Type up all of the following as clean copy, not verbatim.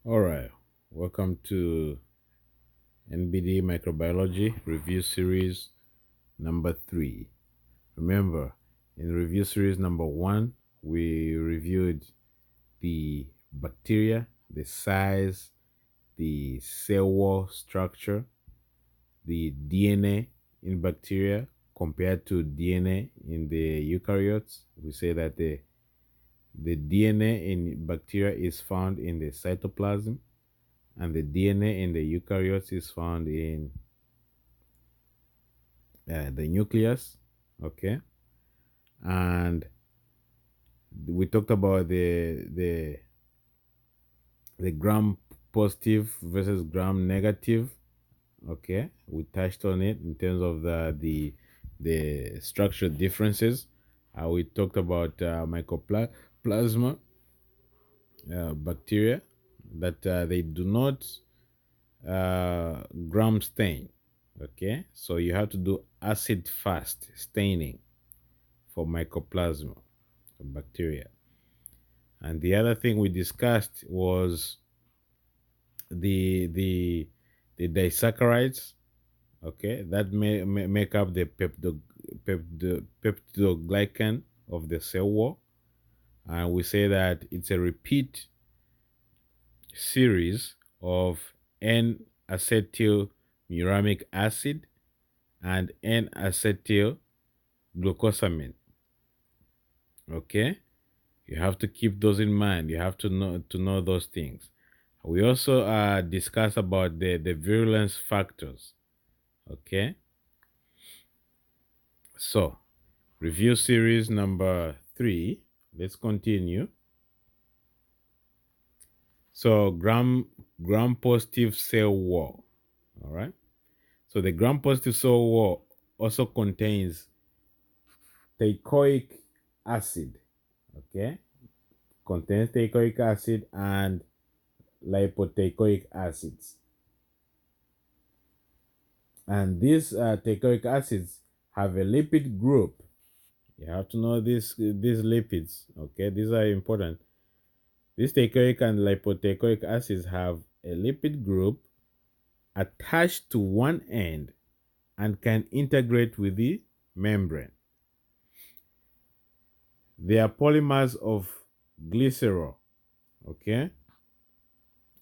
All right, welcome to INBDE Microbiology Review Series number 3. Remember, in review series number 1, we reviewed the bacteria, the size, the cell wall structure, the DNA in bacteria compared to DNA in the eukaryotes. We say that the DNA in bacteria is found in the cytoplasm and the DNA in the eukaryotes is found in the nucleus. Okay, and we talked about the gram positive versus gram negative. Okay, we touched on it in terms of the structural differences. We talked about mycoplasma bacteria that they do not gram stain. Okay, so you have to do acid fast staining for mycoplasma bacteria. And the other thing we discussed was the the the disaccharides, okay, that may make up the peptidoglycan of the cell wall. And we say that it's a repeat series of N-acetylmuramic acid and N-acetyl glucosamine. Okay, you have to keep those in mind. You have to know those things. We also discuss about the virulence factors. Okay, so review series number 3. Let's continue. So gram positive cell wall. All right. So the gram positive cell wall also contains teichoic acid. Okay, contains teichoic acid and lipoteichoic acids. And these teichoic acids have a lipid group. You have to know these lipids. Okay, these are important. These teichoic and lipoteichoic acids have a lipid group attached to one end and can integrate with the membrane. They are polymers of glycerol, okay,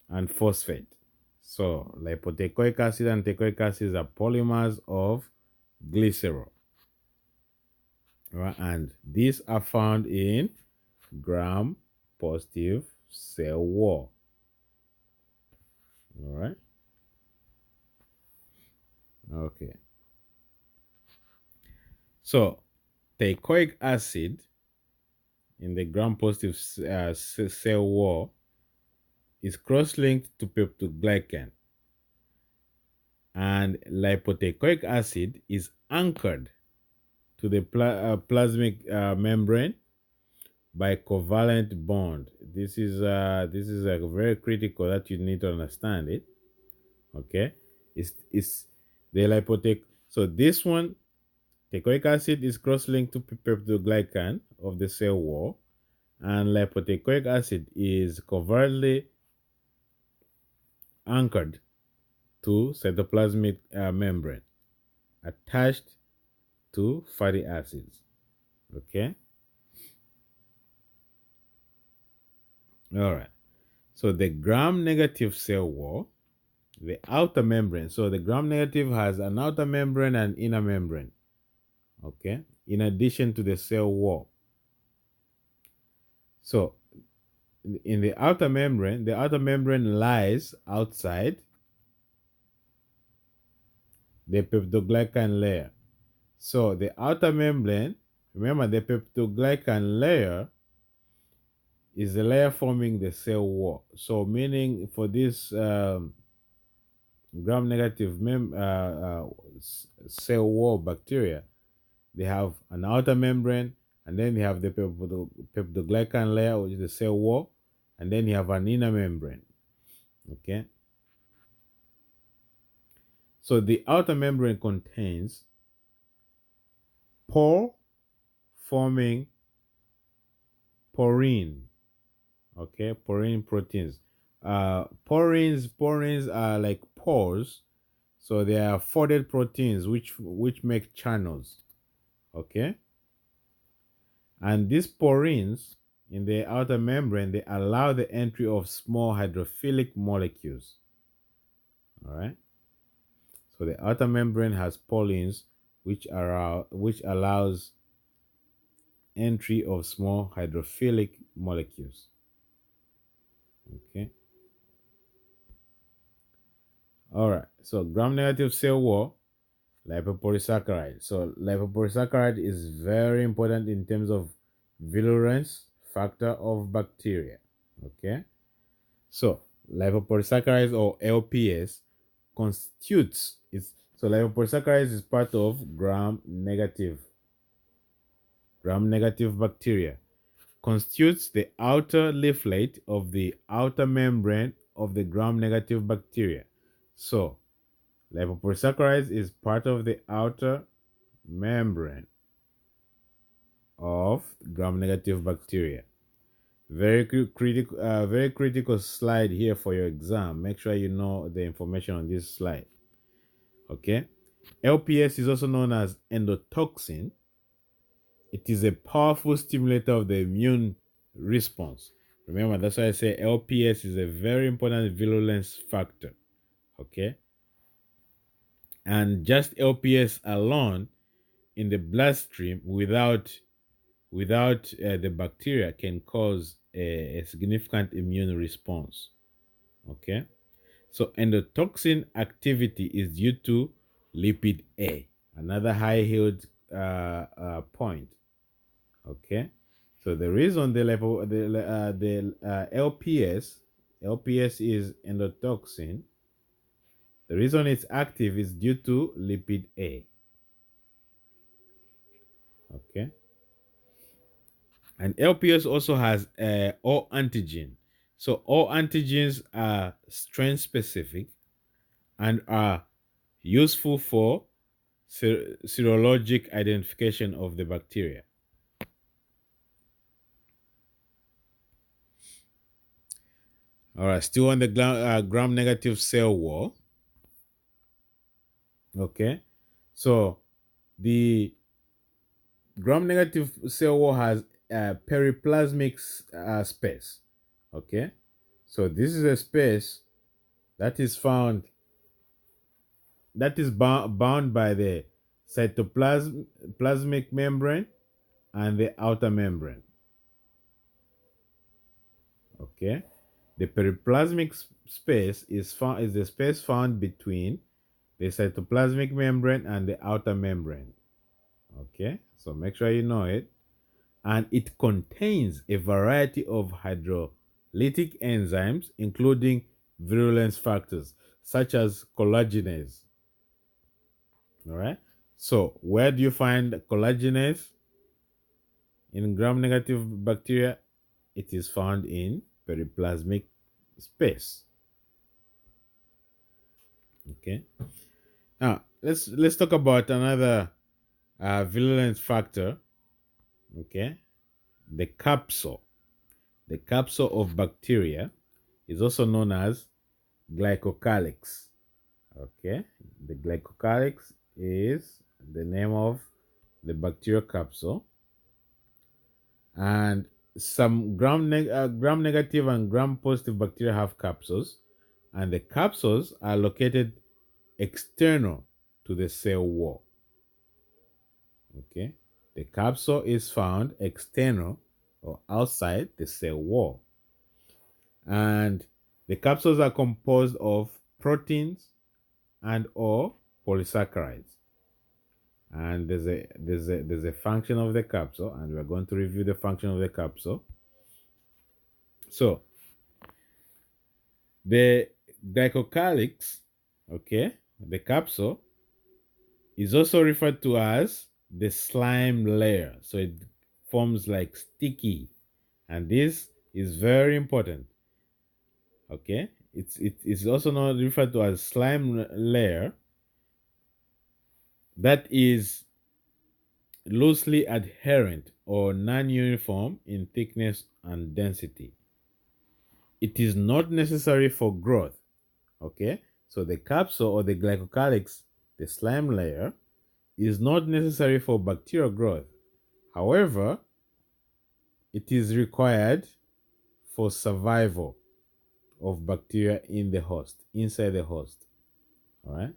and phosphate. So lipoteichoic acid and teichoic acid are polymers of glycerol. Right? And these are found in gram positive cell wall. All right. Okay. So teichoic acid in the gram positive cell wall is cross-linked to peptidoglycan, and lipoteichoic acid is anchored to the plasmic membrane by covalent bond. This is like very critical that you need to understand it. Okay, it's the lipoteic. So this one, teichoic acid is cross-linked to peptidoglycan of the cell wall, and lipoteichoic acid is covalently anchored to cytoplasmic membrane attached to fatty acids. Okay, all right. So the gram negative cell wall, the outer membrane. So the gram negative has an outer membrane and inner membrane. Okay, in addition to the cell wall. So in the outer membrane lies outside the peptidoglycan layer. So the outer membrane, remember the peptidoglycan layer is the layer forming the cell wall. So meaning for this gram negative cell wall bacteria, they have an outer membrane, and then they have the peptidoglycan layer, which is the cell wall, and then you have an inner membrane. Okay. So the outer membrane contains pore forming porin. Okay, porin proteins. Porins are like pores, so they are folded proteins which make channels. Okay, and these porins in the outer membrane, they allow the entry of small hydrophilic molecules. All right, so the outer membrane has porins which allows entry of small hydrophilic molecules. Okay, all right, so gram-negative cell wall, lipopolysaccharide. So lipopolysaccharide is very important in terms of virulence factor of bacteria. Okay, so lipopolysaccharides or LPS constitutes its so lipopolysaccharides is part of gram negative bacteria, constitutes the outer leaflet of the outer membrane of the gram negative bacteria. So lipopolysaccharides is part of the outer membrane of gram-negative bacteria. Very critical slide here for your exam. Make sure you know the information on this slide. Okay, LPS is also known as endotoxin. It is a powerful stimulator of the immune response. Remember, that's why I say LPS is a very important virulence factor. Okay, and just LPS alone in the bloodstream without the bacteria can cause a significant immune response. Okay, so endotoxin activity is due to lipid A, another high yield point. Okay, so the reason the LPS is endotoxin. The reason it's active is due to lipid A. Okay, and LPS also has all antigen. So all antigens are strain specific and are useful for serologic identification of the bacteria. All right, still on the gram-negative cell wall. Okay, so the gram-negative cell wall has a periplasmic space. Okay, so this is a space that is found that is bound by the cytoplasmic membrane and the outer membrane. Okay, the periplasmic space is the space found between the cytoplasmic membrane and the outer membrane. Okay, so make sure you know it. And it contains a variety of hydrolytic enzymes, including virulence factors such as collagenase. All right. So, where do you find collagenase in gram-negative bacteria? It is found in periplasmic space. Okay. Now, let's talk about another virulence factor. Okay, the capsule. The capsule of bacteria is also known as glycocalyx. Okay, the glycocalyx is the name of the bacterial capsule, and some gram negative and gram positive bacteria have capsules, and the capsules are located external to the cell wall. Okay, the capsule is found external or outside the cell wall, and the capsules are composed of proteins and or polysaccharides. And there's a function of the capsule, and we're going to review the function of the capsule. So the glycocalyx, okay, the capsule is also referred to as the slime layer. So it forms like sticky, and this is very important. Okay, it is also not referred to as slime layer that is loosely adherent or non-uniform in thickness and density. it is not necessary for growth. Okay, so the capsule or the glycocalyx, the slime layer, is not necessary for bacterial growth. However, it is required for survival of bacteria in the host, inside the host. All right.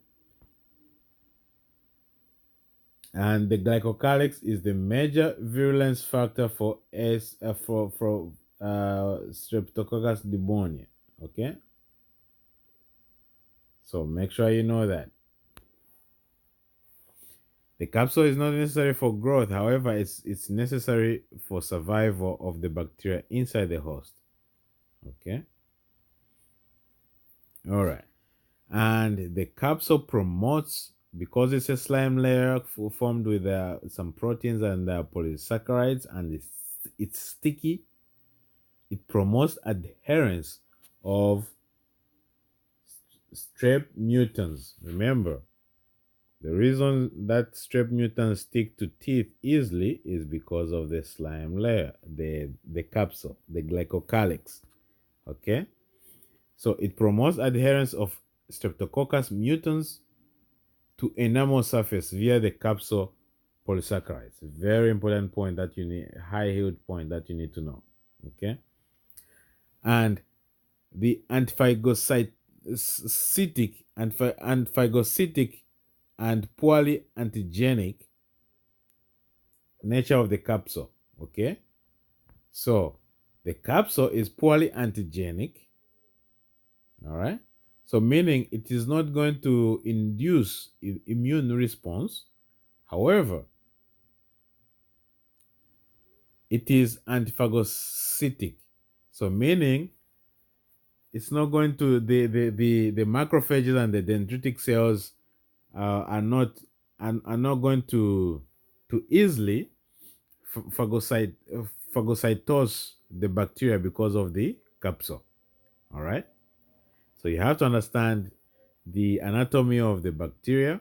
And the glycocalyx is the major virulence factor for Streptococcus pneumoniae. Okay, so make sure you know that the capsule is not necessary for growth. However, it's necessary for survival of the bacteria inside the host. Okay, all right. And the capsule promotes, because it's a slime layer formed with some proteins and polysaccharides, and it's sticky. It promotes adherence of strep mutants. Remember, the reason that strep mutants stick to teeth easily is because of the slime layer, the capsule, the glycocalyx. Okay, so it promotes adherence of streptococcus mutants to enamel surface via the capsule polysaccharides. Very important point that you need, high yield point that you need to know. Okay, and the antiphagocytic and poorly antigenic nature of the capsule. Okay, so the capsule is poorly antigenic. All right, so meaning it is not going to induce immune response. However, it is antiphagocytic, so meaning it's not going to, the macrophages and the dendritic cells are not going to easily phagocytose the bacteria because of the capsule. All right, so you have to understand the anatomy of the bacteria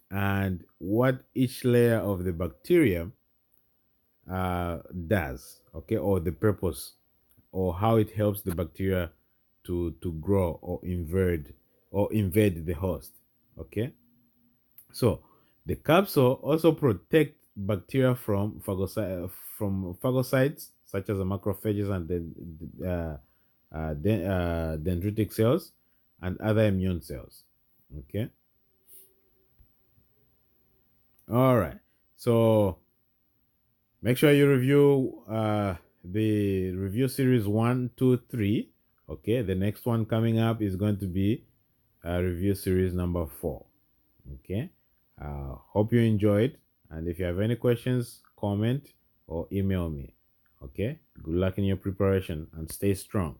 and what each layer of the bacteria does, okay, or the purpose, or how it helps the bacteria to grow or invade the host. Okay, so the capsule also protects bacteria from phagocytes such as the macrophages and dendritic cells and other immune cells. Okay, all right, so make sure you review the review series 1, 2, 3. Okay, the next one coming up is going to be review series number 4. Okay, hope you enjoyed. And if you have any questions, comment or email me. Okay, good luck in your preparation and stay strong.